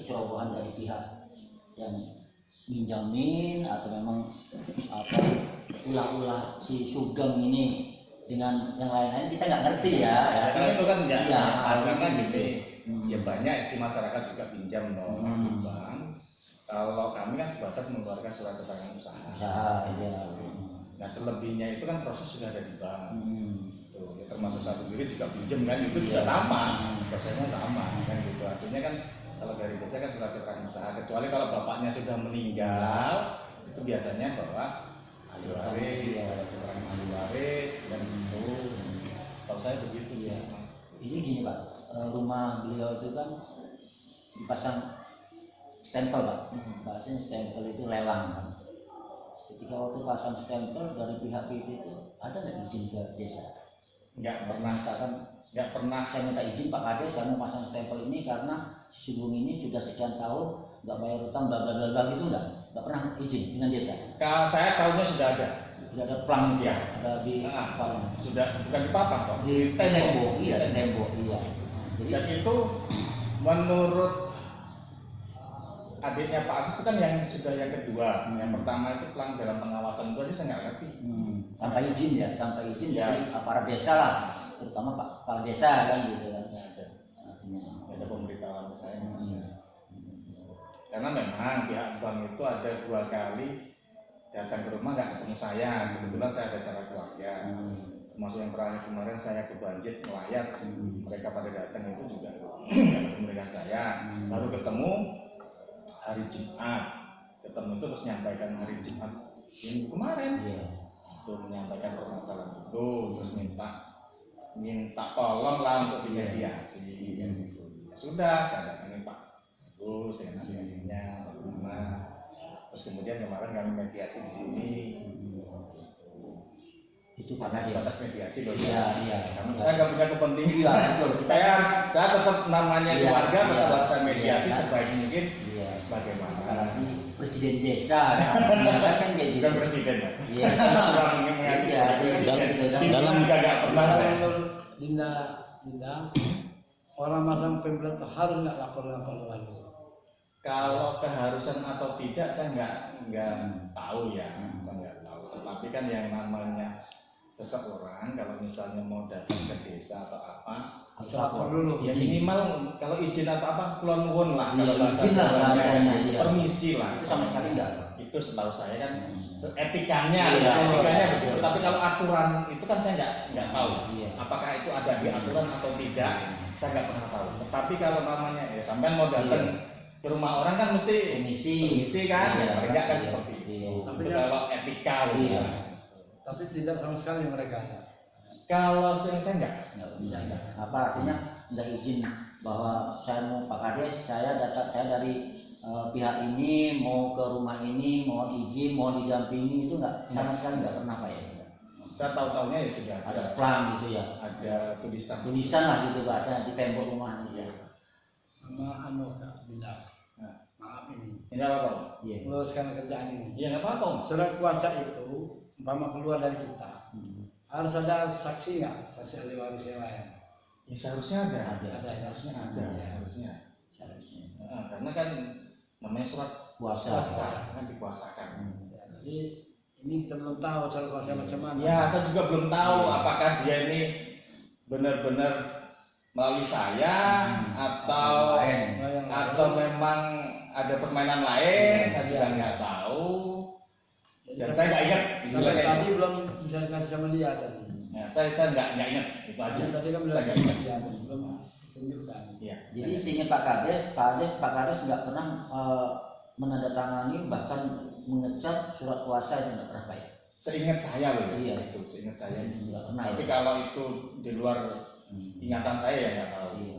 kecerobohan dari pihak yang minjamin atau memang apa ulah-ulah si Sugeng ini dengan yang lain-lain kita nggak ngerti ya. Kalau itu kan ya artinya gitu. Ya banyak istri masyarakat juga pinjam dong di bank. Kalau kami kan sebatas mengeluarkan surat keterangan usaha. Ya. Nah selebihnya itu kan proses sudah ada di bank. Tuh, ya, termasuk saya sendiri juga pinjam kan itu juga sama, prosesnya sama kan gitu. Artinya kan kalau dari desa kan surat keterangan usaha. Kecuali kalau bapaknya sudah meninggal, itu biasanya bawa ahli waris, keterangan ahli waris dan itu. Setahu saya begitu sih, Mas. Ini gini Pak, rumah beliau itu kan dipasang stempel Pak, bahasanya stempel itu lelang kan. Ketika waktu pasang stempel dari pihak PT itu ada nggak izin ke desa? Nggak pernah, Nggak pernah. Saya minta izin Pak Kades, saya mau pasang stempel ini karena si Sugeng ini sudah sekian tahun nggak bayar utang bla bla bla bla gitu nggak pernah izin dengan desa. Kalau saya tahunya sudah ada plang ya, ada di sudah bukan di papan kok, di tembok, iya tembok, iya. Jadi, dan itu menurut adiknya Pak Agus itu kan yang sudah yang kedua, yang pertama itu pelang dalam pengawasan itu aja saya nggak ngerti. Tanpa izin ya, tanpa izin dari aparat desa lah, terutama Pak Kepala Desa kan gitu kan. Ada pemberitahuan ke saya. Karena memang pihak bank itu ada 2 kali datang ke rumah nggak ketemu saya, kebetulan saya ada acara keluarga. Termasuk yang terakhir kemarin saya ke Banjit melayat, mereka pada datang itu juga nggak ketemu dengan saya, baru ketemu hari Jumat, ketemu itu terus menyampaikan hari Jumat minggu kemarin, itu menyampaikan permasalahan itu, terus minta tolong lah untuk dimediasi, gitu. Ya sudah, saya datangi Pak Agus dengan adik-adiknya, terus kemudian kemarin kami mediasi di sini, itu karena sebatas mediasi loh. Iya. Saya nggak punya kepentingan. Iya, betul. Saya tetap namanya keluarga, tetap harus saya mediasi sebaik mungkin. Sebagaimana presiden desa kan kayak gitu. Bukan presiden Mas. Iya. Dalam juga nggak pernah. Dinda, orang masang pemplet harus nggak lapor lalu. Kalau keharusan atau tidak saya nggak tahu ya, saya nggak tahu. Tetapi kan yang namanya seseorang kalau misalnya mau datang ke desa atau apa harus lapor dulu. Ya minimal kalau izin atau apa kulon nuwun lah kalau bahasanya permisi lah. Itu sama sekali enggak. Itu setahu saya kan etikanya begitu. Tapi kalau aturan itu kan saya nggak tahu. Apakah itu ada di aturan atau tidak? Saya nggak pernah tahu. Tetapi kalau namanya ya sampean mau datang ke rumah orang kan mesti permisi kan, mereka kan seperti itu. Tapi kalau etika tapi tidak sama sekali mereka. Kalau saya enggak. Apa artinya enggak izin bahwa saya mau Pak Kades, saya dari pihak ini mau ke rumah ini, mau izin, mau didampingi itu enggak sama sekali enggak pernah Pak ya. Saya tahu-tahunya ya sudah ada plang gitu ya. Ada tulisan lah gitu bahasa di tembok rumah ya. Sama Dinda. Maaf ini. Ini apa? Meluruskan kerjaan ini. Iya enggak apa-apa. Surat kuasa itu umpama keluar dari kita harus ada saksi nggak, saksi ahli waris yang lain? Ya seharusnya ada. Harusnya ada. Karena kan namanya surat kuasa kan dikuasakan. Jadi ini kita belum tahu surat kuasa macam mana. Ya saya juga belum tahu apakah dia ini benar-benar melalui saya atau memang ada permainan lain. Saya juga nggak tahu. Dan saya nggak ingat. Sampai tadi belum bisa kasih sama dia tadi. Ya, saya nggak ingat itu aja. Tadi kan belum dia belum tunjukkan. Ya, jadi seingat Pak Kades nggak pernah menandatangani bahkan mengecap surat kuasa itu nggak pernah Pak ya. Seingat saya loh. Iya. Itu seingat saya. Nggak pernah. Tapi kalau itu di luar ingatan saya ya nggak tahu. Iya.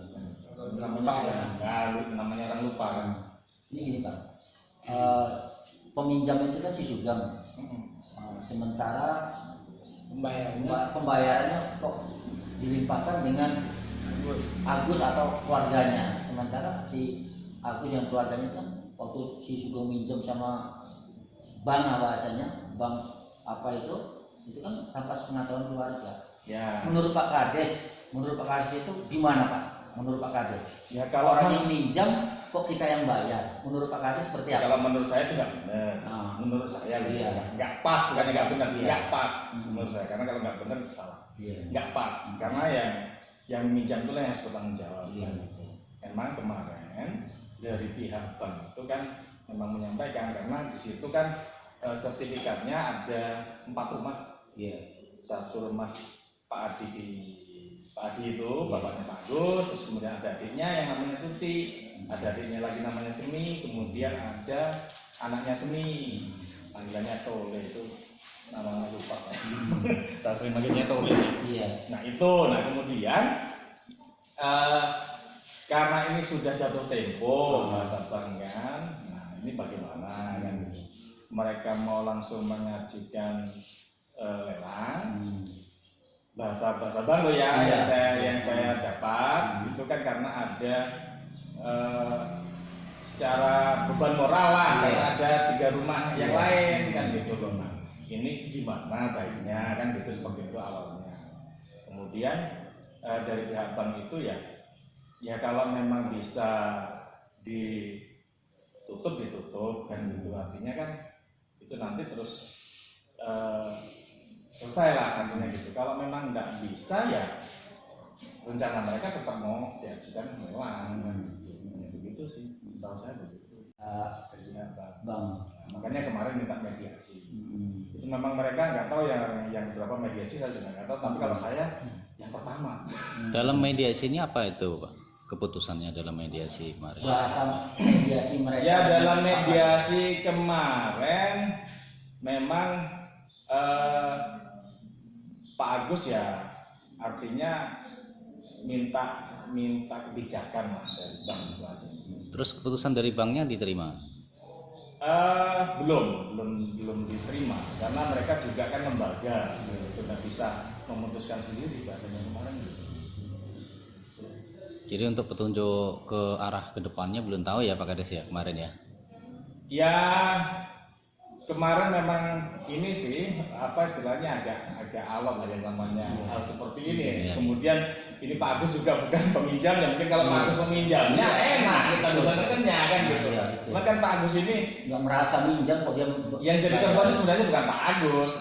Namanya orang lupa kan. Ini gini Pak. Peminjam itu kan si Sugeng. Sementara pembayarannya kok dilimpahkan dengan Agus atau keluarganya. Sementara si Agus yang keluarganya kan waktu si Sugeng minjem sama bank bahasanya, bank apa itu kan tanpa pengetahuan keluarga. Ya. Menurut Pak Kades itu gimana Pak? Menurut Pak Kades? Ya kalau orang yang minjam kok kita yang bayar? Menurut Pak Kades seperti apa? Kalau menurut saya itu nggak benar. Ah. Menurut saya Iya. nggak pas, bukannya nggak benar, Iya. nggak pas menurut saya. Karena kalau nggak benar salah, Iya. nggak pas. Karena yang meminjam itu yang harus bertanggung jawab. Iya. Memang kemarin dari pihak bank itu kan memang menyampaikan karena di situ kan sertifikatnya ada 4 rumah. Iya. Satu rumah Pak Adi itu Iya. bapaknya Pak Agus, terus kemudian ada adiknya yang namanya Tuti, ada adiknya lagi namanya Semi, kemudian ada anaknya Semi, panggilannya Tole itu namanya lupa saya. Saya sering manggilnya Tole. Iya. Nah kemudian karena ini sudah jatuh tempo masa bank kan, nah ini bagaimana kan? Mereka mau langsung mengajukan lelang. Bahasa bank loh ya, Iya. yang saya dapat itu kan karena ada secara beban moral lah, Iya. karena ada 3 rumah yang Iya. lain kan gitu loh. Nah, ini gimana baiknya kan gitu seperti itu awalnya. Kemudian dari pihak bank itu ya kalau memang bisa ditutup kan gitu, artinya kan itu nanti terus selesai lah artinya gitu. Kalau memang nggak bisa ya rencana mereka tetap mau diajukan lelang kan begitu sih, tahu saya begitu. Bang. Makanya kemarin minta mediasi. Itu memang mereka nggak tahu yang berapa mediasi, saya juga nggak tahu. Tapi kalau saya yang pertama. Dalam mediasi ini apa itu, Pak? Keputusannya dalam mediasi kemarin? Bahasa mediasi mereka. Ya dalam mediasi kemarin memang Pak Agus ya artinya minta kebijakan lah dari bank itu aja. Terus keputusan dari banknya diterima? Belum diterima karena mereka juga kan lembaga, tidak bisa memutuskan sendiri bahasanya kemarin. Jadi untuk petunjuk ke arah kedepannya belum tahu ya Pak Kades ya kemarin ya? Ya kemarin memang ini sih apa istilahnya agak alot lah yang namanya hal seperti ini. Iya. Kemudian ini Pak Agus juga bukan peminjam ya, mungkin kalau Pak Agus peminjamnya enak kita bisa nekennya kan gitu. Iya, betul. Cuma kan Pak Agus ini Nggak merasa minjam kok dia. yang jadi korban sebenarnya bukan Pak Agus,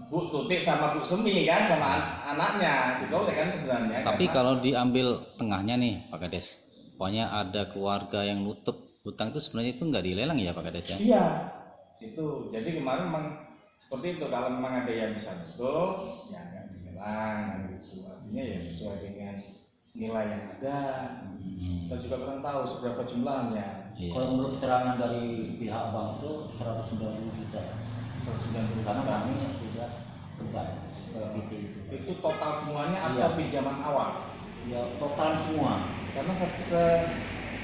Bu Tutik sama Bu Semi kan, sama anaknya si Tole kan sebenarnya. Tapi karena- kalau diambil tengahnya nih Pak Kades, pokoknya ada keluarga yang nutup hutang itu sebenarnya itu nggak dilelang ya Pak Kades ya? Iya, itu. Jadi kemarin memang seperti itu. Kalau memang ada yang bisa nutup, ya nggak dilelang gitu. Artinya ya sesuai dengan nilai yang ada. Saya juga kurang tahu seberapa jumlahnya. Iya. Kalau menurut keterangan dari pihak bank itu 190 juta. 190 Karena juta. kami sudah beban ke PT itu. Itu total semuanya atau Iya. pinjaman awal? Ya total semua. Karena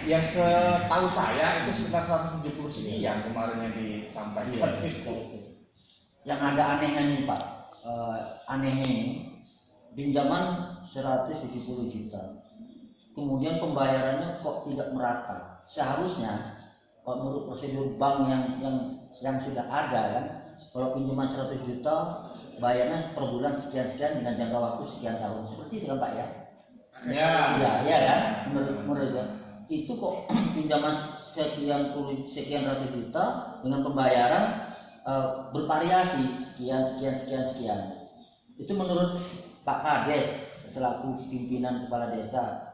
yang setahu saya itu sekitar 170 sekian kemarin yang disampaikan itu. Yang ada anehnya nih Pak, anehnya ini pinjaman 170 juta. Kemudian pembayarannya kok tidak merata. Seharusnya kalau menurut prosedur bank yang sudah ada kan, kalau pinjaman 100 juta bayarnya per bulan sekian-sekian dengan jangka waktu sekian tahun. Seperti itu kan Pak ya? Ya. Iya kan? Menurut itu kok pinjaman sekian ratus juta dengan pembayaran bervariasi sekian. Itu menurut Pak Kades selaku pimpinan kepala desa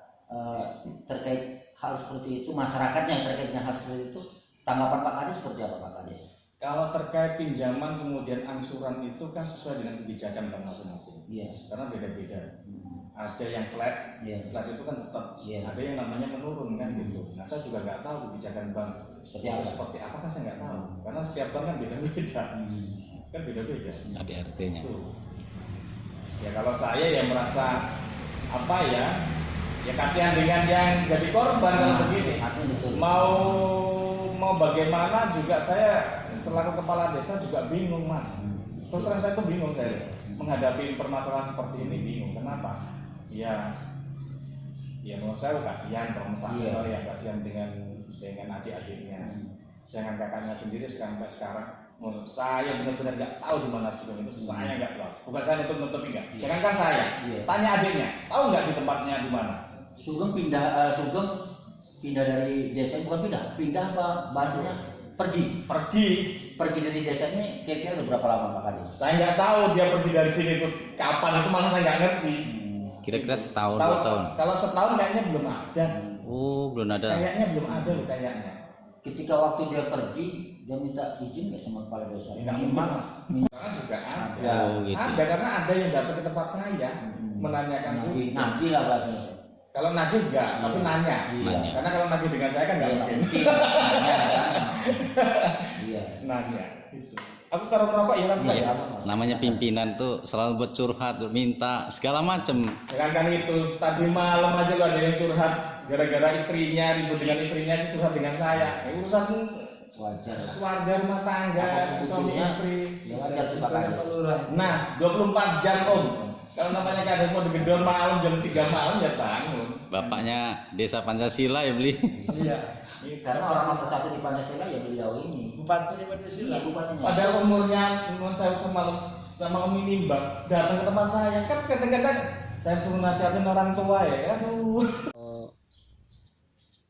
terkait hal seperti itu, masyarakatnya yang terkait dengan hal seperti itu, tanggapan Pak Kades seperti apa Pak Kades? Kalau terkait pinjaman kemudian angsuran itu kan sesuai dengan kebijakan bank masing-masing. Iya. Karena beda-beda. Ada yang flat, Iya. flat itu kan tetap. Iya. Ada yang namanya menurun kan gitu. Nah saya juga nggak tahu kebijakan bank seperti apa kan saya nggak tahu. Karena setiap bank kan beda-beda. Kan beda-beda. Ada RT-nya. Tuh. Ya kalau saya yang merasa apa ya kasihan dengan yang jadi korban kalau begini. Artinya betul. Mau bagaimana juga saya selaku kepala desa juga bingung Mas. Terus terang saya tuh bingung saya menghadapi permasalahan seperti ini bingung. Kenapa? Ya menurut saya kasihan kalau misalnya yang kasihan dengan adik-adiknya. Sedangkan kakaknya sendiri sampai sekarang menurut saya benar-benar nggak tahu di mana Sugeng itu. Saya nggak tahu. Bukan saya nutup-nutupi nggak. Jangankan saya, Iya. tanya adiknya, tahu nggak di tempatnya di mana? Sugeng pindah Sugeng pindah dari desa, bukan pindah apa bahasanya, pergi dari desa ini kira-kira udah berapa lama Pak Kades? Saya nggak tahu dia pergi dari sini itu kapan, itu malah saya nggak ngerti. Kira-kira setahun, 2 tahun. Kalau setahun kayaknya belum ada. Oh, belum ada. Kayaknya belum ada loh kayaknya. Ketika waktu dia pergi, dia minta izin nggak sama kepala desa? Nggak mungkin Mas. Sekarang juga ada. Oh, gitu. Ada karena ada yang datang ke tempat saya menanyakan suhu. Nanti lah bahasanya. Kalau nagih enggak, tapi nanya. Nanya. Karena kalau nagih dengan saya kan nggak mungkin. Iya. Nanya. Gitu. Aku taruh rokok ya Pak. Iya. Namanya pimpinan tuh selalu buat curhat, minta segala macem. Jangankan itu, tadi malam aja lo ada yang curhat gara-gara istrinya, ribut dengan istrinya, dia curhat dengan saya. Urusan Wajar lah. keluarga rumah tangga, Apapun suami ujungnya, istri. Ya wajar sih Pak Kades. Nah, 24 jam Om. Kalau namanya kadang mau digedor malam jam 3 malam ya bangun. Bapaknya Desa Pancasila ya beli. Iya. Karena orang nomor 1 di Pancasila ya beliau ini. Bupati Pancasila. Iya, bupatinya. Padahal umurnya saya malam sama Om Nimba datang ke tempat saya kan kadang-kadang saya suruh nasihatin orang tua ya. Aduh.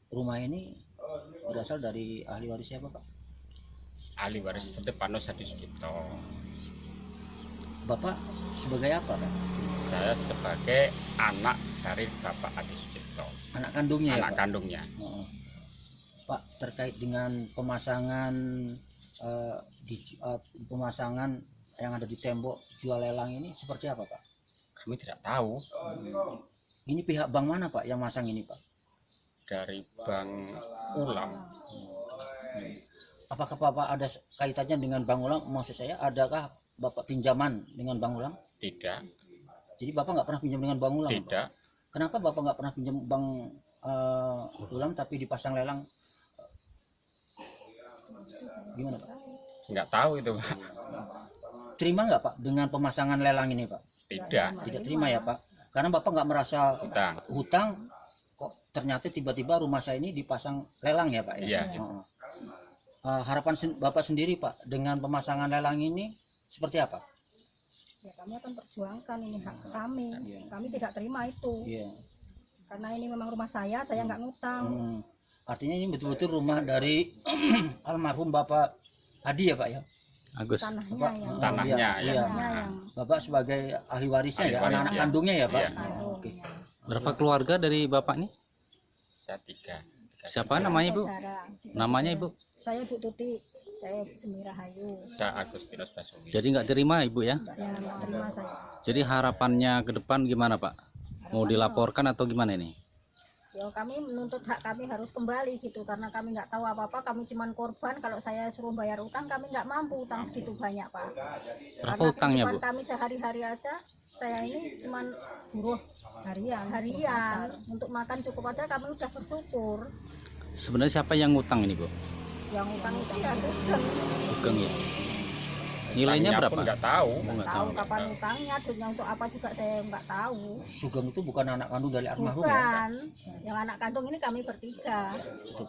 Rumah ini berasal dari ahli waris siapa Pak? Ahli waris Stepanus Hadi Sugito. Bapak sebagai apa Pak? Saya sebagai anak dari Bapak Hadi Sugito, Anak kandungnya ya anak Pak? kandungnya. Heeh. Pak, terkait dengan pemasangan pemasangan yang ada di tembok jual lelang ini seperti apa Pak? Kami tidak tahu Ini pihak bank mana Pak yang masang ini Pak? dari Bank Ulam. Apakah Bapak ada kaitannya dengan Bank Ulang? Maksud saya, adakah Bapak pinjaman dengan Bank Ulang? Tidak, Jadi Bapak nggak pernah pinjam dengan Bank Ulang? Pak? tidak. Kenapa Bapak nggak pernah pinjam Bank Ulang tapi dipasang lelang? Gimana Pak? Nggak tahu itu Pak. Terima nggak Pak dengan pemasangan lelang ini Pak? Tidak. Tidak terima ya Pak? Karena Bapak nggak merasa Hutang. hutang, kok ternyata tiba-tiba rumah saya ini dipasang lelang ya Pak ya? Iya. Heeh. Harapan Bapak sendiri Pak dengan pemasangan lelang ini seperti apa? Ya, kami akan perjuangkan ini hak kami. Iya. Kami tidak terima itu. Iya. Karena ini memang rumah saya nggak ngutang. Artinya ini betul-betul rumah dari almarhum Bapak Hadi ya Pak ya? Agus. Tanahnya Bapak, yang Tanahnya, iya, ya. iya. tanahnya yang Bapak sebagai ahli warisnya Ahli ya, waris, anak-anak ya. kandungnya ya Pak? Iya. kandung. Oke. Berapa keluarga dari bapak nih? Saya tiga. Siapa namanya Ibu? Saudara. Namanya Ibu? Saya Bu Tuti. Saya Semira Hayu. Saya Agustinus Basuki. Jadi nggak terima Ibu ya? Ya, nggak terima saya. Jadi harapannya ke depan gimana Pak? Mau dilaporkan atau gimana ini? Ya, kami menuntut hak kami harus kembali gitu karena kami nggak tahu apa-apa, kami cuman korban. Kalau saya suruh bayar utang, kami nggak mampu utang segitu banyak Pak. Berapa Karena utangnya Bu? kehidupan kami sehari-hari aja, saya ini cuman buruh harian untuk makan cukup aja kami udah bersyukur. Sebenarnya siapa yang ngutang ini Bu? Yang utang itu ya Sugeng. Sugeng ya. Nilainya Utangnya berapa? pun nggak tahu. Oh, nggak Tahu tahu. kapan utangnya, duitnya untuk apa juga saya nggak tahu. Sugeng itu bukan anak kandung dari almarhum ya? Bukan, yang anak kandung ini kami bertiga. Cukup.